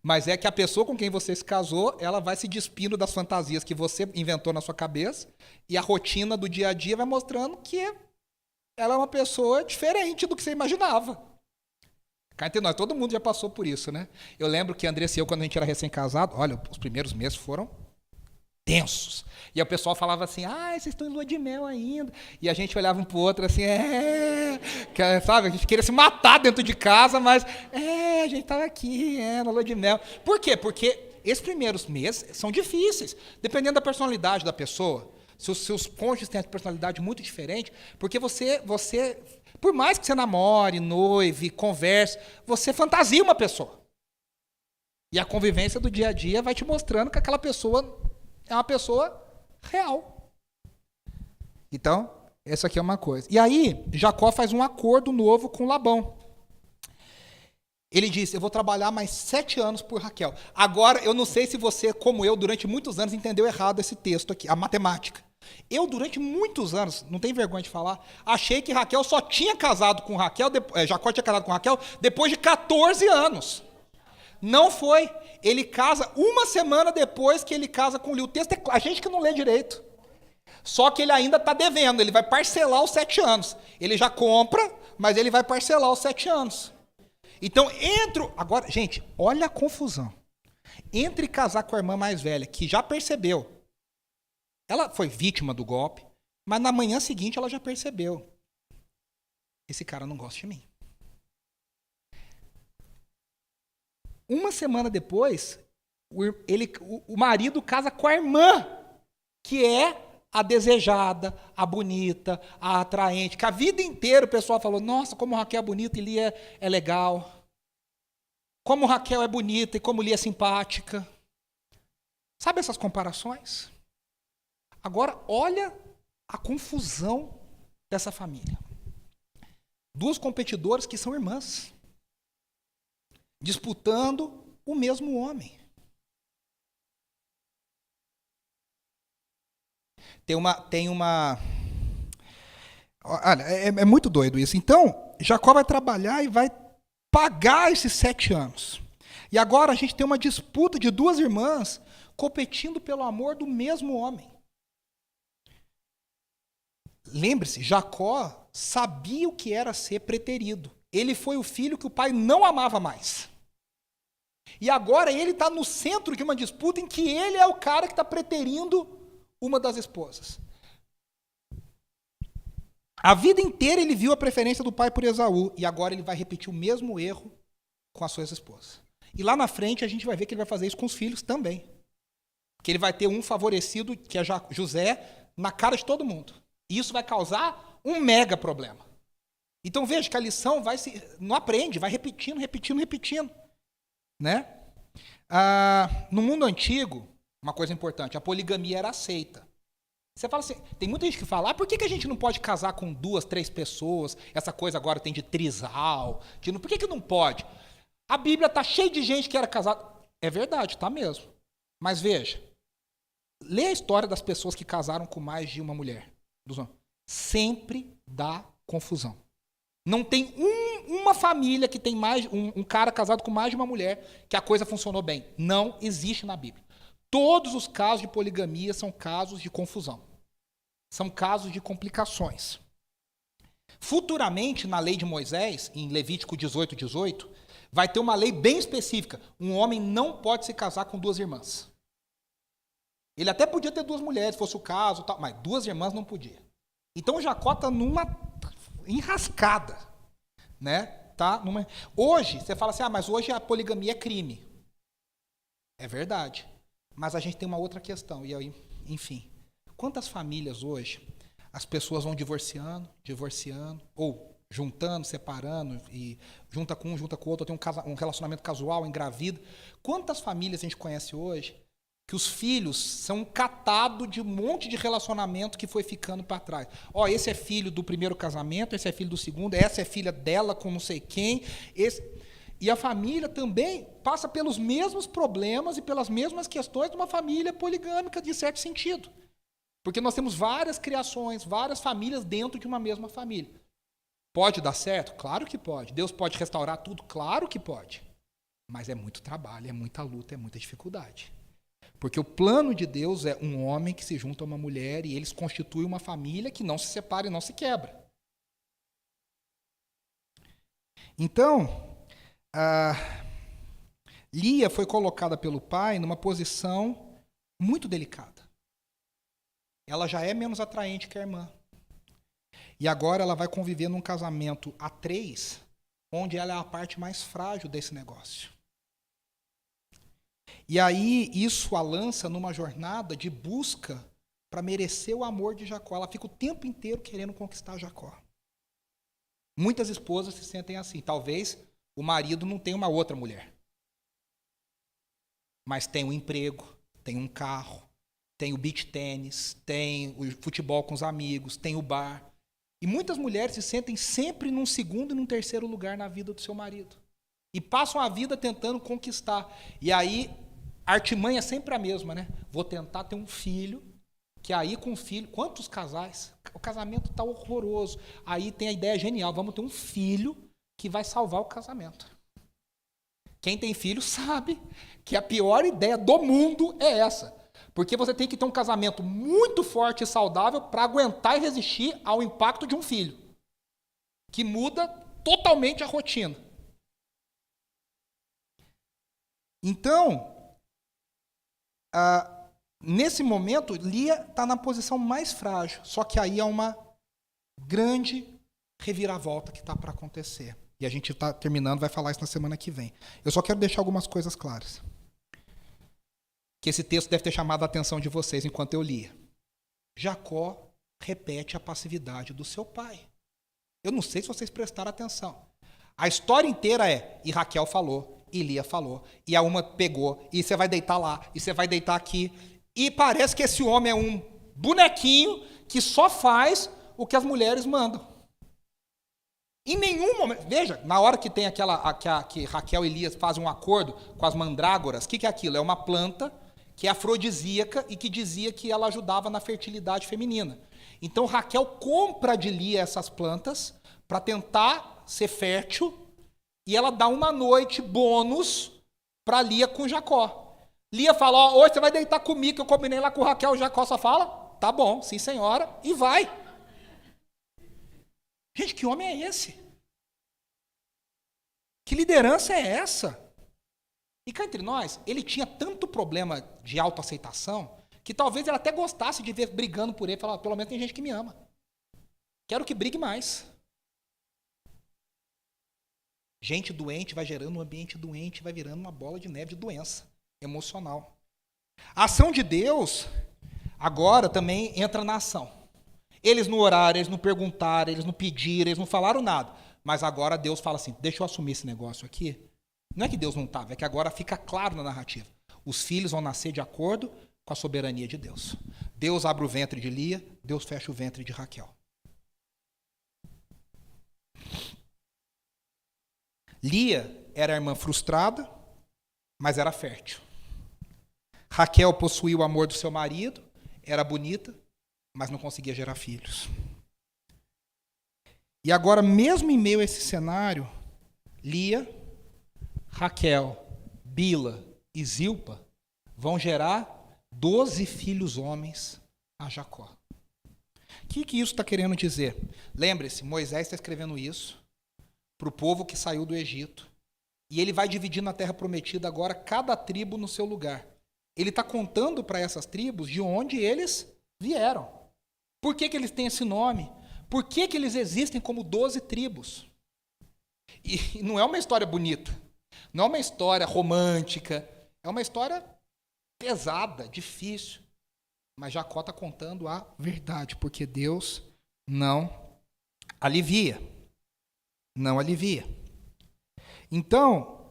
Mas é que a pessoa com quem você se casou, ela vai se despindo das fantasias que você inventou na sua cabeça e a rotina do dia a dia vai mostrando que ela é uma pessoa diferente do que você imaginava. Cá entre nós, todo mundo já passou por isso, né? Eu lembro que a Andressa e eu, quando a gente era recém-casado, olha, os primeiros meses foram tensos. E o pessoal falava assim, vocês estão em lua de mel ainda. E a gente olhava um pro outro assim, sabe? A gente queria se matar dentro de casa, mas, a gente estava aqui, na lua de mel. Por quê? Porque esses primeiros meses são difíceis, dependendo da personalidade da pessoa. Se os seus cônjuges têm uma personalidade muito diferente, porque você, por mais que você namore, noive, converse, você fantasia uma pessoa. E a convivência do dia a dia vai te mostrando que aquela pessoa é uma pessoa real. Então, essa aqui é uma coisa. E aí, Jacó faz um acordo novo com Labão. Ele diz, eu vou trabalhar mais 7 anos por Raquel. Agora, eu não sei se você, como eu, durante muitos anos, entendeu errado esse texto aqui, a matemática. Eu, durante muitos anos, não tenho vergonha de falar, achei que Raquel só tinha casado com Raquel, Jacó tinha casado com Raquel depois de 14 anos. Não foi. Ele casa uma semana depois que ele casa com Lia. O texto é a gente que não lê direito. Só que ele ainda está devendo, ele vai parcelar os 7 anos. Ele já compra, mas ele vai parcelar os 7 anos. Então, agora, gente, olha a confusão. Entre casar com a irmã mais velha, que já percebeu, ela foi vítima do golpe, mas na manhã seguinte ela já percebeu. Esse cara não gosta de mim. Uma semana depois, o marido casa com a irmã, que é a desejada, a bonita, a atraente, que a vida inteira o pessoal falou, nossa, como Raquel é bonita e Lia é legal. Como Raquel é bonita e como Lia é simpática. Sabe essas comparações? Agora, olha a confusão dessa família. 2 competidoras que são irmãs, disputando o mesmo homem. Tem uma... Olha, é muito doido isso. Então, Jacó vai trabalhar e vai pagar esses 7 anos. E agora a gente tem uma disputa de 2 irmãs competindo pelo amor do mesmo homem. Lembre-se, Jacó sabia o que era ser preterido. Ele foi o filho que o pai não amava mais. E agora ele está no centro de uma disputa em que ele é o cara que está preterindo uma das esposas. A vida inteira ele viu a preferência do pai por Esaú, e agora ele vai repetir o mesmo erro com as suas esposas. E lá na frente a gente vai ver que ele vai fazer isso com os filhos também. Que ele vai ter um favorecido, que é José, na cara de todo mundo. E isso vai causar um mega problema. Então veja que a lição não aprende, vai repetindo, repetindo, repetindo. Né? No mundo antigo, uma coisa importante, a poligamia era aceita. Você fala assim, tem muita gente que fala, por que a gente não pode casar com 2, 3 pessoas? Essa coisa agora tem de trisal. Por que não pode? A Bíblia está cheia de gente que era casada. É verdade, está mesmo. Mas veja, lê a história das pessoas que casaram com mais de uma mulher. Sempre dá confusão. Não tem uma família que tem um cara casado com mais de uma mulher que a coisa funcionou bem. Não existe na Bíblia. Todos os casos de poligamia são casos de confusão. São casos de complicações. Futuramente, na lei de Moisés, em Levítico 18, vai ter uma lei bem específica. Um homem não pode se casar com 2 irmãs. Ele até podia ter 2 mulheres, se fosse o caso, mas 2 irmãs não podia. Então Jacó está numa enrascada. Né? Hoje, você fala assim, mas hoje a poligamia é crime. É verdade. Mas a gente tem uma outra questão. E aí, enfim, quantas famílias hoje as pessoas vão divorciando, ou juntando, separando, e junta com um, junta com o outro, tem um relacionamento casual, engravida. Quantas famílias a gente conhece hoje que os filhos são um catado de um monte de relacionamento que foi ficando para trás. Esse é filho do primeiro casamento, esse é filho do segundo, essa é filha dela com não sei quem. E a família também passa pelos mesmos problemas e pelas mesmas questões de uma família poligâmica, de certo sentido. Porque nós temos várias criações, várias famílias dentro de uma mesma família. Pode dar certo? Claro que pode. Deus pode restaurar tudo? Claro que pode. Mas é muito trabalho, é muita luta, é muita dificuldade. Porque o plano de Deus é um homem que se junta a uma mulher e eles constituem uma família que não se separa e não se quebra. Então, Lia foi colocada pelo pai numa posição muito delicada. Ela já é menos atraente que a irmã. E agora ela vai conviver num casamento a 3, onde ela é a parte mais frágil desse negócio. E aí isso a lança numa jornada de busca para merecer o amor de Jacó. Ela fica o tempo inteiro querendo conquistar Jacó. Muitas esposas se sentem assim. Talvez o marido não tenha uma outra mulher. Mas tem um emprego, tem um carro, tem o beach tênis, tem o futebol com os amigos, tem o bar. E muitas mulheres se sentem sempre num segundo e num terceiro lugar na vida do seu marido. E passam a vida tentando conquistar. E aí, a artimanha é sempre a mesma, né? Vou tentar ter um filho, que aí com o filho... Quantos casais? O casamento está horroroso. Aí tem a ideia genial, vamos ter um filho que vai salvar o casamento. Quem tem filho sabe que a pior ideia do mundo é essa. Porque você tem que ter um casamento muito forte e saudável para aguentar e resistir ao impacto de um filho, que muda totalmente a rotina. Então, nesse momento, Lia está na posição mais frágil, só que aí há uma grande reviravolta que está para acontecer. E a gente está terminando, vai falar isso na semana que vem. Eu só quero deixar algumas coisas claras. Que esse texto deve ter chamado a atenção de vocês enquanto eu lia. Jacó repete a passividade do seu pai. Eu não sei se vocês prestaram atenção. A história inteira é, e Raquel falou, e Lia falou, e a uma pegou, e você vai deitar lá, e você vai deitar aqui. E parece que esse homem é um bonequinho que só faz o que as mulheres mandam. Em nenhum momento... Veja, na hora que tem que Raquel e Lia fazem um acordo com as mandrágoras, o que é aquilo? É uma planta que é afrodisíaca e que dizia que ela ajudava na fertilidade feminina. Então Raquel compra de Lia essas plantas para tentar ser fértil e ela dá uma noite bônus para Lia com Jacó. Lia fala, hoje você vai deitar comigo, que eu combinei lá com Raquel. Jacó só fala, tá bom, sim senhora, e vai. Gente, que homem é esse? Que liderança é essa? E cá entre nós, ele tinha tanto problema de autoaceitação que talvez ele até gostasse de ver brigando por ele. Falar, pelo menos tem gente que me ama. Quero que brigue mais. Gente doente vai gerando um ambiente doente, vai virando uma bola de neve de doença emocional. A ação de Deus agora também entra na ação. Eles não oraram, eles não perguntaram, eles não pediram, eles não falaram nada. Mas agora Deus fala assim, deixa eu assumir esse negócio aqui. Não é que Deus não estava, é que agora fica claro na narrativa. Os filhos vão nascer de acordo com a soberania de Deus. Deus abre o ventre de Lia, Deus fecha o ventre de Raquel. Lia era a irmã frustrada, mas era fértil. Raquel possuía o amor do seu marido, era bonita, mas não conseguia gerar filhos. E agora, mesmo em meio a esse cenário, Lia, Raquel, Bila e Zilpa vão gerar 12 filhos homens a Jacó. O que isso está querendo dizer? Lembre-se, Moisés está escrevendo isso para o povo que saiu do Egito. E ele vai dividindo a terra prometida agora, cada tribo no seu lugar. Ele está contando para essas tribos de onde eles vieram. Por que eles têm esse nome? Por que eles existem como 12 tribos? E não é uma história bonita. Não é uma história romântica. É uma história pesada, difícil. Mas Jacó está contando a verdade, porque Deus não alivia. Não alivia. Então,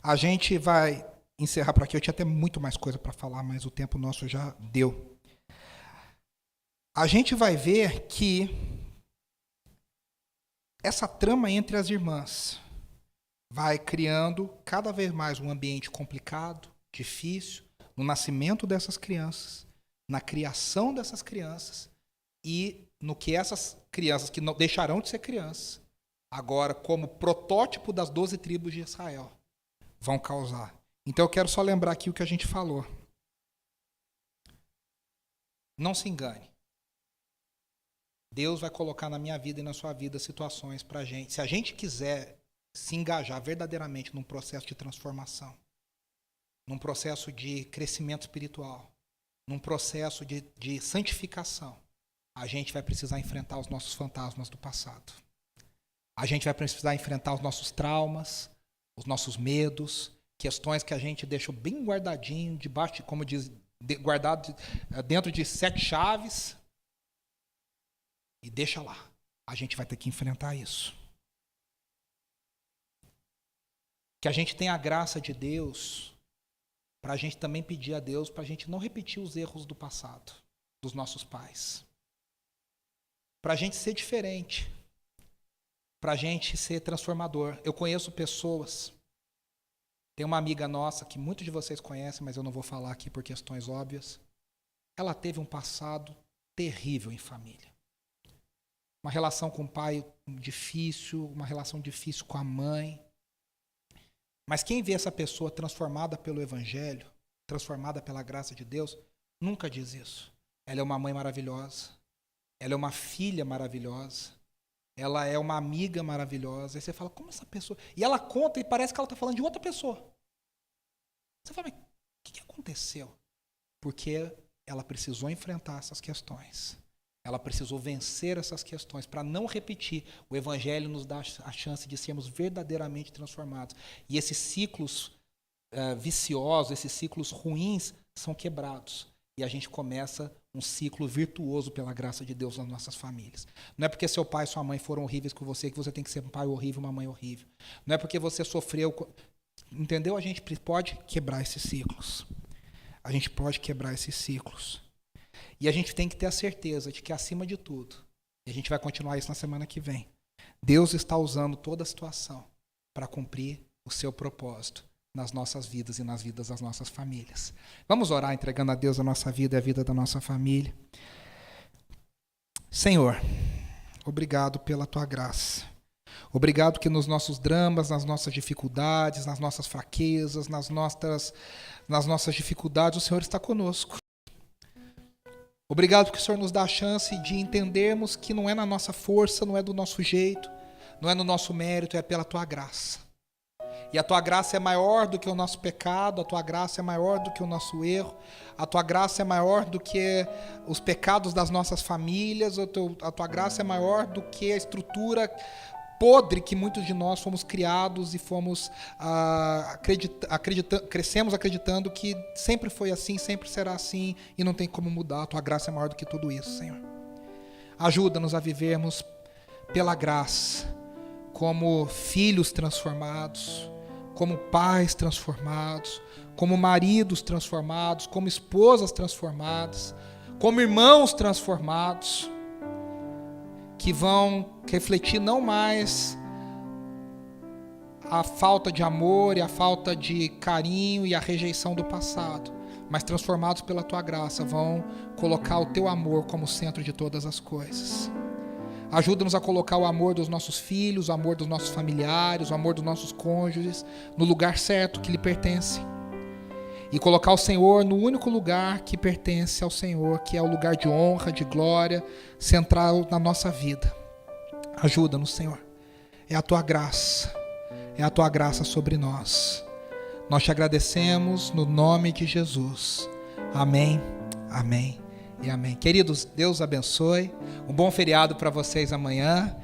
a gente vai encerrar por aqui. Eu tinha até muito mais coisa para falar, mas o tempo nosso já deu. A gente vai ver que essa trama entre as irmãs vai criando cada vez mais um ambiente complicado, difícil, no nascimento dessas crianças, na criação dessas crianças e no que essas crianças, que não deixarão de ser crianças, agora como protótipo das 12 tribos de Israel, vão causar. Então eu quero só lembrar aqui o que a gente falou. Não se engane. Deus vai colocar na minha vida e na sua vida situações para a gente. Se a gente quiser se engajar verdadeiramente num processo de transformação, num processo de crescimento espiritual, num processo de santificação, a gente vai precisar enfrentar os nossos fantasmas do passado. A gente vai precisar enfrentar os nossos traumas, os nossos medos, questões que a gente deixou bem guardadinho, debaixo, como diz, guardado dentro de 7 chaves, e deixa lá. A gente vai ter que enfrentar isso. Que a gente tenha a graça de Deus, para a gente também pedir a Deus, para a gente não repetir os erros do passado, dos nossos pais. Para a gente ser diferente, para a gente ser transformador. Eu conheço pessoas, tem uma amiga nossa, que muitos de vocês conhecem, mas eu não vou falar aqui por questões óbvias. Ela teve um passado terrível em família. Uma relação com o pai difícil, uma relação difícil com a mãe. Mas quem vê essa pessoa transformada pelo Evangelho, transformada pela graça de Deus, nunca diz isso. Ela é uma mãe maravilhosa, ela é uma filha maravilhosa, ela é uma amiga maravilhosa. Aí você fala, como essa pessoa... E ela conta e parece que ela está falando de outra pessoa. Você fala, mas o que aconteceu? Porque ela precisou enfrentar essas questões. Ela precisou vencer essas questões para não repetir. O Evangelho nos dá a chance de sermos verdadeiramente transformados. E esses ciclos viciosos, esses ciclos ruins são quebrados. E a gente começa um ciclo virtuoso pela graça de Deus nas nossas famílias. Não é porque seu pai e sua mãe foram horríveis com você que você tem que ser um pai horrível, uma mãe horrível. Não é porque você sofreu... Entendeu? A gente pode quebrar esses ciclos. A gente pode quebrar esses ciclos. E a gente tem que ter a certeza de que, acima de tudo, e a gente vai continuar isso na semana que vem, Deus está usando toda a situação para cumprir o seu propósito nas nossas vidas e nas vidas das nossas famílias. Vamos orar entregando a Deus a nossa vida e a vida da nossa família. Senhor, obrigado pela tua graça. Obrigado que nos nossos dramas, nas nossas dificuldades, nas nossas fraquezas, nas nossas dificuldades, o Senhor está conosco. Obrigado que o Senhor nos dá a chance de entendermos que não é na nossa força, não é do nosso jeito, não é no nosso mérito, é pela tua graça. E a tua graça é maior do que o nosso pecado, a tua graça é maior do que o nosso erro, a tua graça é maior do que os pecados das nossas famílias, a tua graça é maior do que a estrutura podre que muitos de nós fomos criados e fomos crescemos acreditando que sempre foi assim, sempre será assim e não tem como mudar. A tua graça é maior do que tudo isso, Senhor. Ajuda-nos a vivermos pela graça, como filhos transformados, como pais transformados, como maridos transformados, como esposas transformadas, como irmãos transformados, que vão refletir não mais a falta de amor e a falta de carinho e a rejeição do passado, mas transformados pela tua graça, vão colocar o teu amor como centro de todas as coisas. Ajuda-nos a colocar o amor dos nossos filhos, o amor dos nossos familiares, o amor dos nossos cônjuges no lugar certo que lhe pertence. E colocar o Senhor no único lugar que pertence ao Senhor, que é o lugar de honra, de glória, central na nossa vida. Ajuda-nos, Senhor. É a tua graça sobre nós. Nós te agradecemos no nome de Jesus. Amém, amém e amém. Queridos, Deus abençoe. Um bom feriado para vocês amanhã.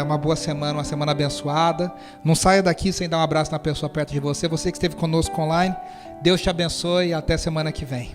Uma boa semana, uma semana abençoada. Não saia daqui sem dar um abraço na pessoa perto de você. Você que esteve conosco online, Deus te abençoe e até semana que vem.